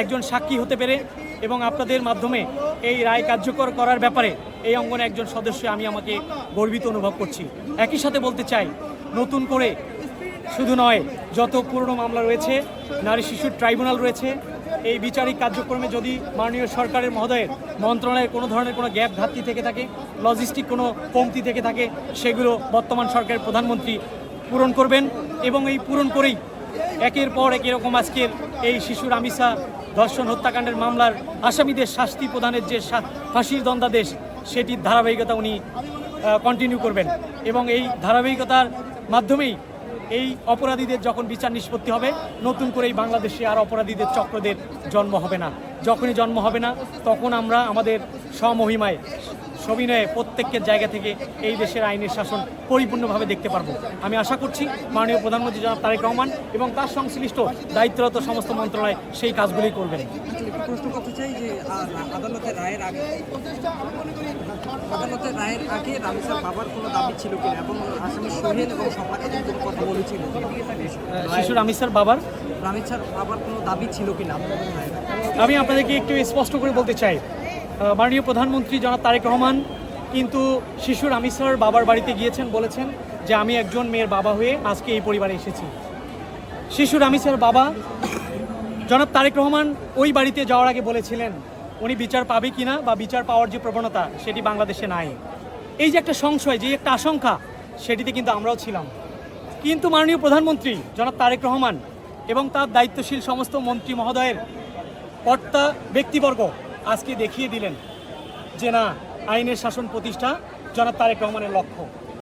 একজন সাক্ষী হতে পেরে এবং আপনাদের মাধ্যমে এই রায় কার্যকর করার ব্যাপারে এই অঙ্গনে একজন সদস্য আমি আমাকে গর্বিত অনুভব করছি। একই সাথে বলতে চাই, নতুন করে শুধু নয়, যত পুরনো মামলা রয়েছে, নারী শিশুর ট্রাইব্যুনাল রয়েছে, এই বিচারিক কার্যক্রমে যদি মাননীয় সরকারের মহোদয়ের মন্ত্রণালয়ের কোনো ধরনের কোনো গ্যাপ ঘাটতি থেকে থাকে, লজিস্টিক কোনো কমতি থেকে থাকে, সেগুলো বর্তমান সরকারের প্রধানমন্ত্রী পূরণ করবেন এবং এই পূরণ করেই একের পর এক এরকম আজকের এই শিশু রামিসা ধর্ষণ হত্যাকাণ্ডের মামলার আসামিদের শাস্তি প্রদানের যে ফাঁসির দণ্ডাদেশ, সেটির ধারাবাহিকতা উনি কন্টিনিউ করবেন এবং এই ধারাবাহিকতার মাধ্যমেই এই অপরাধীদের যখন বিচার নিষ্পত্তি হবে, নতুন করে এই বাংলাদেশে আর অপরাধীদের চক্রদের জন্ম হবে না। যখনই জন্ম হবে না, তখন আমরা আমাদের স্বমহিমায় সবিনয়ে প্রত্যেকের জায়গা থেকে এই দেশের আইনের শাসন পরিপূর্ণভাবে দেখতে পারবো। আমি আশা করছি মাননীয় প্রধানমন্ত্রী জনাব তারেক রহমান এবং তার সংশ্লিষ্ট দায়িত্বরত সমস্ত মন্ত্রণালয় সেই কাজগুলি করবেন। প্রশ্ন করতে চাই যে আদালতের রায়ের আগে রামিসার বাবার কোনো দাবি ছিল কিনা এবং আসামি সোহেল এবং সবাইকে কোনো কথা বলেছিল শিশু রামিসার বাবার কোনো দাবি ছিল কিনা? আমি আপনাদেরকে একটু স্পষ্ট করে বলতে চাই, মাননীয় প্রধানমন্ত্রী জনাব তারেক রহমান কিন্তু শিশু রামিসার বাবার বাড়িতে গিয়েছেন, বলেছেন যে আমি একজন মেয়ের বাবা হয়ে আজকে এই পরিবারে এসেছি। শিশু রামিসার বাবা জনাব তারেক রহমান ওই বাড়িতে যাওয়ার আগে বলেছিলেন উনি বিচার পাবে কিনা বা বিচার পাওয়ার যে প্রবণতা সেটি বাংলাদেশে নাই। এই যে একটা সংশয়, যে একটা আশঙ্কা, সেটিতে কিন্তু আমরাও ছিলাম। কিন্তু মাননীয় প্রধানমন্ত্রী জনাব তারেক রহমান এবং তার দায়িত্বশীল সমস্ত মন্ত্রী মহোদয়ের কর্তা ব্যক্তিবর্গ আজকে দেখিয়ে দিলেন যে না, আইনের শাসন প্রতিষ্ঠা জনাব তারেক রহমানের লক্ষ্য।